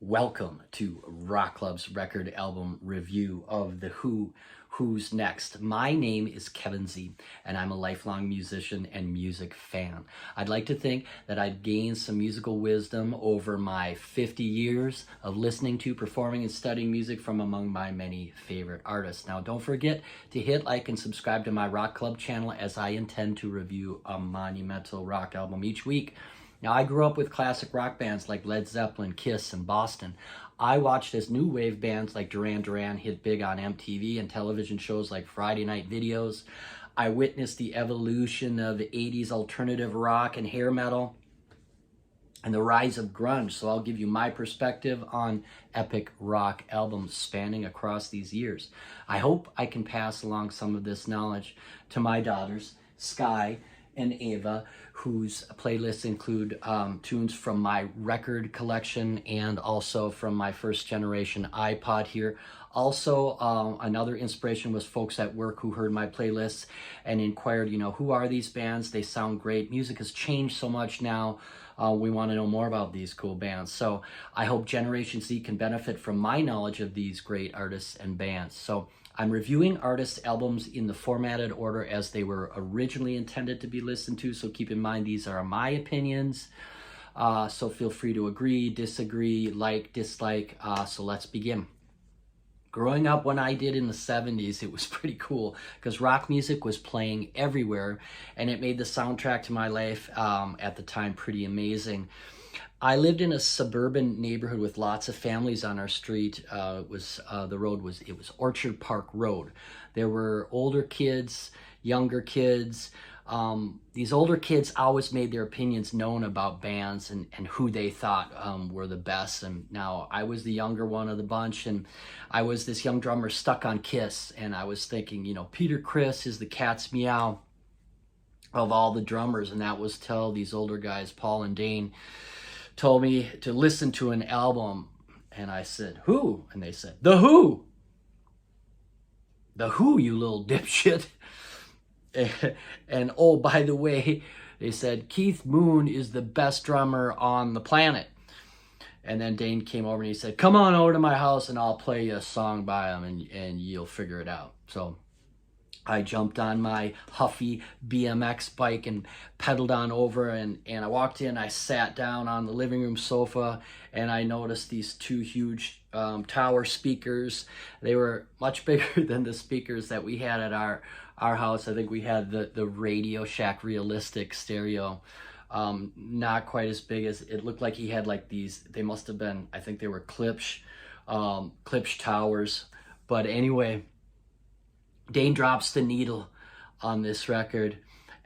Welcome to Rock Club's record album review of The Who's Next. My name is Kevin Z, and I'm a lifelong musician and music fan. I'd like to think that I've gained some musical wisdom over my 50 years of listening to, performing, and studying music from among my many favorite artists. Now, don't forget to hit like and subscribe to my Rock Club channel, as I intend to review a monumental rock album each week. Now, I grew up with classic rock bands like Led Zeppelin, Kiss, and Boston. I watched as new wave bands like Duran Duran hit big on MTV and television shows like Friday Night Videos. I witnessed the evolution of 80s alternative rock and hair metal and the rise of grunge. So I'll give you my perspective on epic rock albums spanning across these years. I hope I can pass along some of this knowledge to my daughters, Sky and Ava, whose playlists include tunes from my record collection and also from my first generation iPod here. Also, another inspiration was folks at work who heard my playlists and inquired, who are these bands? They sound great. Music has changed so much now. We want to know more about these cool bands. So I hope Generation Z can benefit from my knowledge of these great artists and bands. So I'm reviewing artists' albums in the formatted order as they were originally intended to be listened to, so keep in mind these are my opinions. So feel free to agree, disagree, like, dislike. So let's begin. Growing up when I did in the 70s, it was pretty cool because rock music was playing everywhere, and it made the soundtrack to my life at the time pretty amazing. I lived in a suburban neighborhood with lots of families on our street. It was Orchard Park Road. There were older kids, younger kids. These older kids always made their opinions known about bands and who they thought were the best. And now I was the younger one of the bunch, and I was this young drummer stuck on Kiss. And I was thinking, Peter Criss is the cat's meow of all the drummers. And that was till these older guys, Paul and Dane, told me to listen to an album. And I said, who? And they said, The Who. The Who, you little dipshit. And oh, by the way, they said, Keith Moon is the best drummer on the planet. And then Dane came over and he said, come on over to my house and I'll play you a song by him and you'll figure it out. So I jumped on my Huffy BMX bike and pedaled on over, and I walked in, I sat down on the living room sofa, and I noticed these two huge tower speakers. They were much bigger than the speakers that we had at our house. I think we had the Radio Shack Realistic stereo. Not quite as big as, it looked like he had like these, they must have been, I think they were Klipsch towers. But anyway, Dane drops the needle on this record,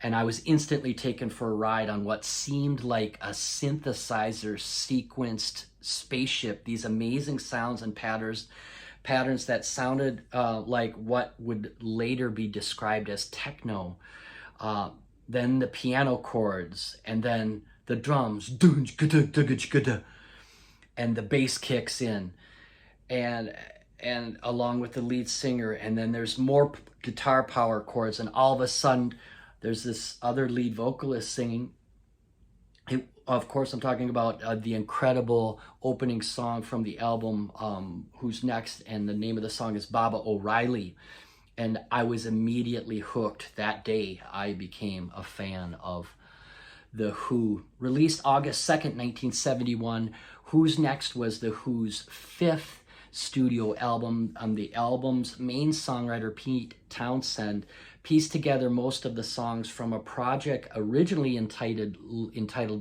and I was instantly taken for a ride on what seemed like a synthesizer sequenced spaceship. These amazing sounds and patterns that sounded like what would later be described as techno. Then the piano chords, and then the drums, and the bass kicks in, and along with the lead singer, and then there's more guitar power chords, and all of a sudden there's this other lead vocalist singing. Of course, I'm talking about the incredible opening song from the album, Who's Next, and the name of the song is Baba O'Reilly. And I was immediately hooked. That day, I became a fan of The Who. Released August 2nd, 1971, Who's Next was The Who's fifth studio album. The album's main songwriter, Pete Townshend, pieced together most of the songs from a project originally entitled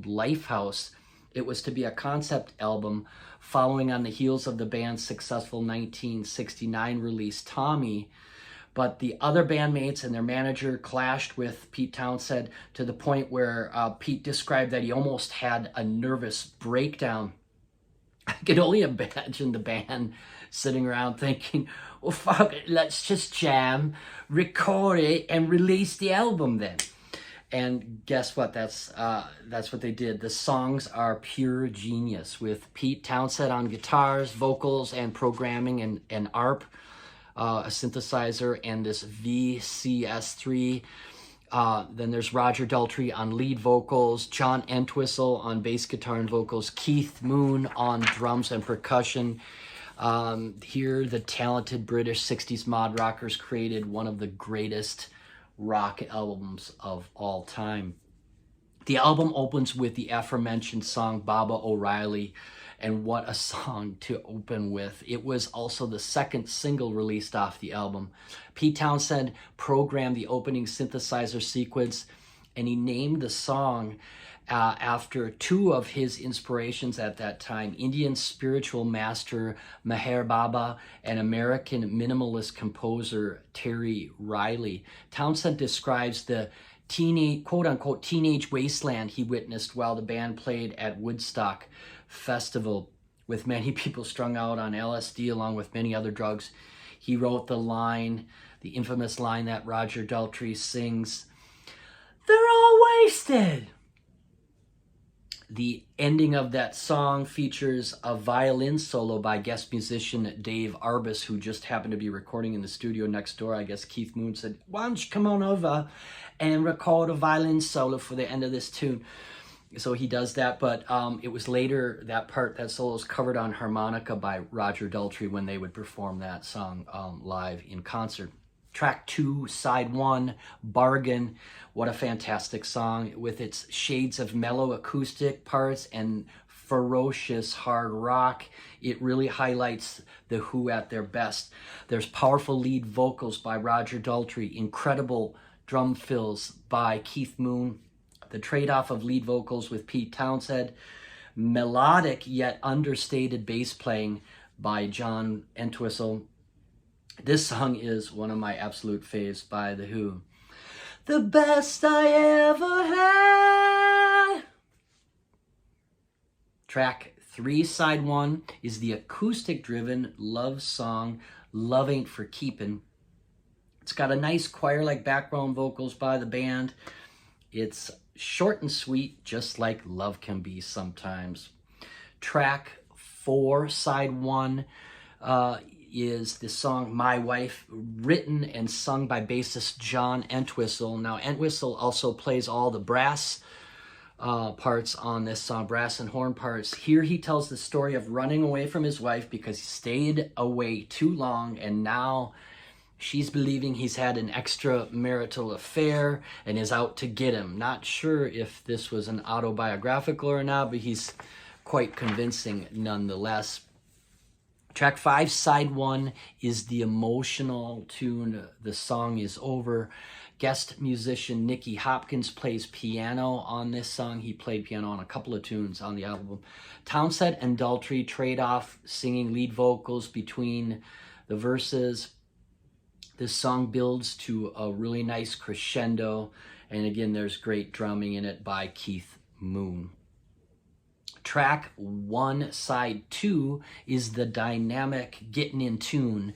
Lifehouse. It was to be a concept album following on the heels of the band's successful 1969 release, Tommy. But the other bandmates and their manager clashed with Pete Townshend to the point where Pete described that he almost had a nervous breakdown. I can only imagine the band sitting around thinking, well, fuck it, let's just jam, record it, and release the album then. And guess what? That's what they did. The songs are pure genius, with Pete Townshend on guitars, vocals, and programming, and ARP, a synthesizer, and this VCS3 Then there's Roger Daltrey on lead vocals, John Entwistle on bass guitar and vocals, Keith Moon on drums and percussion. Here, the talented British 60s mod rockers created one of the greatest rock albums of all time. The album opens with the aforementioned song Baba O'Reilly, and what a song to open with. It was also the second single released off the album. Pete Townshend programmed the opening synthesizer sequence, and he named the song after two of his inspirations at that time, Indian spiritual master Meher Baba and American minimalist composer Terry Riley. Townshend describes the quote-unquote teenage wasteland he witnessed while the band played at Woodstock Festival, with many people strung out on LSD along with many other drugs. He wrote the infamous line that Roger Daltrey sings, "They're all wasted." The ending of that song features a violin solo by guest musician Dave Arbus, who just happened to be recording in the studio next door. I guess Keith Moon said, "Why don't you come on over and record a violin solo for the end of this tune?" So he does that, but it was later, that solo is covered on harmonica by Roger Daltrey when they would perform that song live in concert. Track 2, side 1, Bargain. What a fantastic song with its shades of mellow acoustic parts and ferocious hard rock. It really highlights The Who at their best. There's powerful lead vocals by Roger Daltrey, incredible drum fills by Keith Moon, the trade-off of lead vocals with Pete Townshend, melodic yet understated bass playing by John Entwistle. This song is one of my absolute faves by The Who. The best I ever had. Track 3, side 1, is the acoustic-driven love song, Love Ain't For Keepin'. It's got a nice choir-like background vocals by the band. It's short and sweet, just like love can be sometimes. Track 4, side 1, is the song My Wife, written and sung by bassist John Entwistle. Now, Entwistle also plays all the brass parts on this song, brass and horn parts. Here he tells the story of running away from his wife because he stayed away too long, and now she's believing he's had an extramarital affair and is out to get him. Not sure if this was an autobiographical or not, but he's quite convincing nonetheless. Track 5, side 1, is the emotional tune, The Song Is Over. Guest musician Nicky Hopkins plays piano on this song. He played piano on a couple of tunes on the album. Townshend and Daltrey trade off singing lead vocals between the verses. This song builds to a really nice crescendo, and again, there's great drumming in it by Keith Moon. Track 1, side 2, is the dynamic Gettin' in Tune.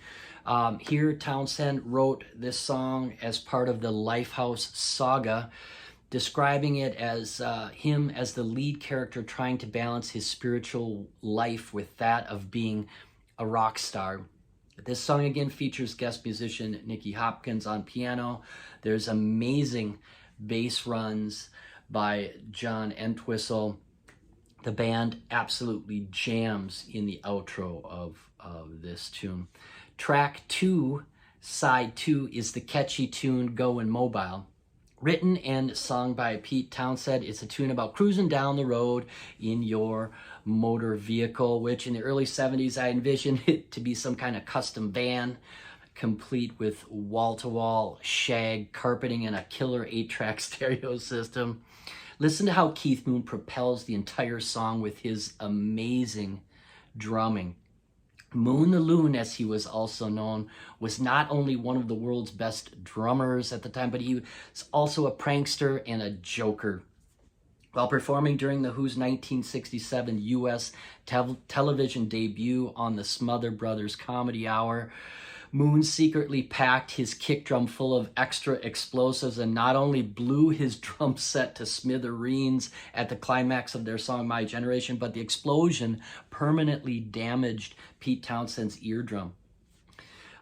Here, Townshend wrote this song as part of the Lifehouse saga, describing it as him as the lead character trying to balance his spiritual life with that of being a rock star. This song again features guest musician Nicky Hopkins on piano. There's amazing bass runs by John Entwistle. The band absolutely jams in the outro of this tune. Track 2, side 2, is the catchy tune Goin' Mobile. Written and sung by Pete Townshend, it's a tune about cruising down the road in your motor vehicle, which in the early 70s I envisioned it to be some kind of custom van, complete with wall-to-wall shag carpeting and a killer 8-track stereo system. Listen to how Keith Moon propels the entire song with his amazing drumming. Moon the Loon, as he was also known, was not only one of the world's best drummers at the time, but he was also a prankster and a joker. While performing during The Who's 1967 U.S. television debut on the Smother Brothers Comedy Hour, Moon secretly packed his kick drum full of extra explosives and not only blew his drum set to smithereens at the climax of their song My Generation, but the explosion permanently damaged Pete Townshend's eardrum.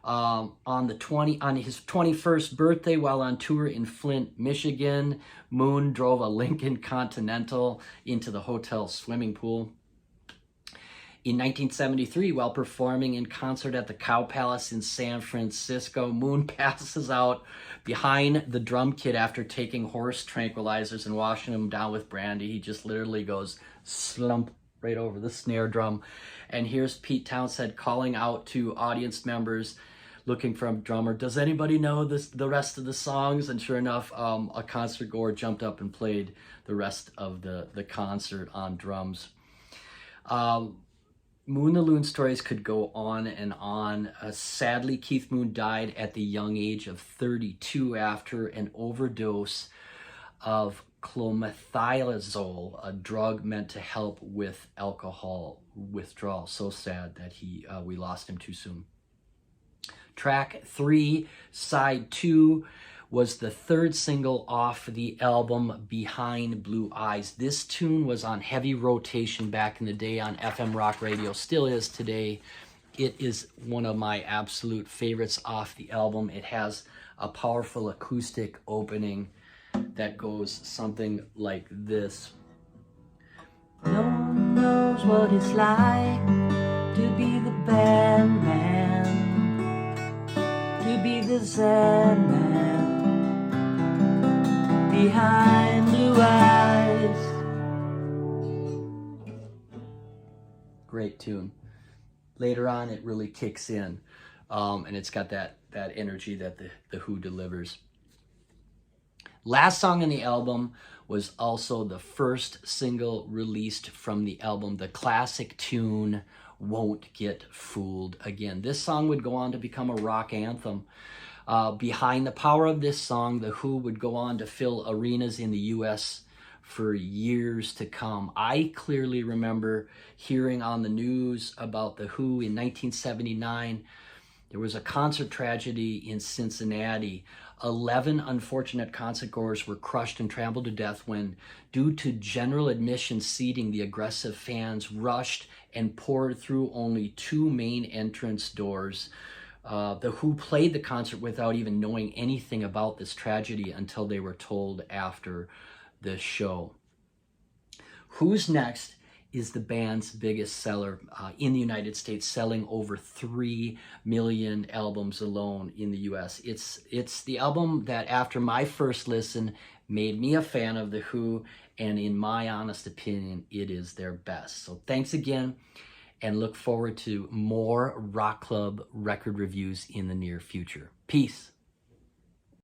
On his 21st birthday, while on tour in Flint, Michigan, Moon drove a Lincoln Continental into the hotel swimming pool. In 1973, while performing in concert at the Cow Palace in San Francisco, Moon passes out behind the drum kit after taking horse tranquilizers and washing him down with brandy. He just literally goes slump right over the snare drum. And here's Pete Townshend calling out to audience members looking for a drummer. Does anybody know the rest of the songs? And sure enough, a concert goer jumped up and played the rest of the concert on drums. Moon the Loon stories could go on and on. Sadly, Keith Moon died at the young age of 32 after an overdose of clomethazole, a drug meant to help with alcohol withdrawal. So sad that we lost him too soon. Track 3, side 2, was the third single off the album Behind Blue Eyes. This tune was on heavy rotation back in the day on FM rock radio, still is today. It is one of my absolute favorites off the album. It has a powerful acoustic opening that goes something like this. No one knows what it's like to be the bad man, to be the sad man behind blue eyes. Great tune. Later on, it really kicks in, and it's got that energy that the Who delivers. Last song on the album was also the first single released from the album, the classic tune Won't Get Fooled Again. This song would go on to become a rock anthem. Behind the power of this song, the Who would go on to fill arenas in the U.S. for years to come. I clearly remember hearing on the news about the Who in 1979. There was a concert tragedy in Cincinnati. 11 unfortunate concertgoers were crushed and trampled to death when, due to general admission seating, the aggressive fans rushed and poured through only 2 main entrance doors. The Who played the concert without even knowing anything about this tragedy until they were told after the show. Who's Next is the band's biggest seller in the United States, selling over 3 million albums alone in the US. It's the album that, after my first listen, made me a fan of the Who, and in my honest opinion, it is their best. So thanks again, and look forward to more Rock Club record reviews in the near future. Peace.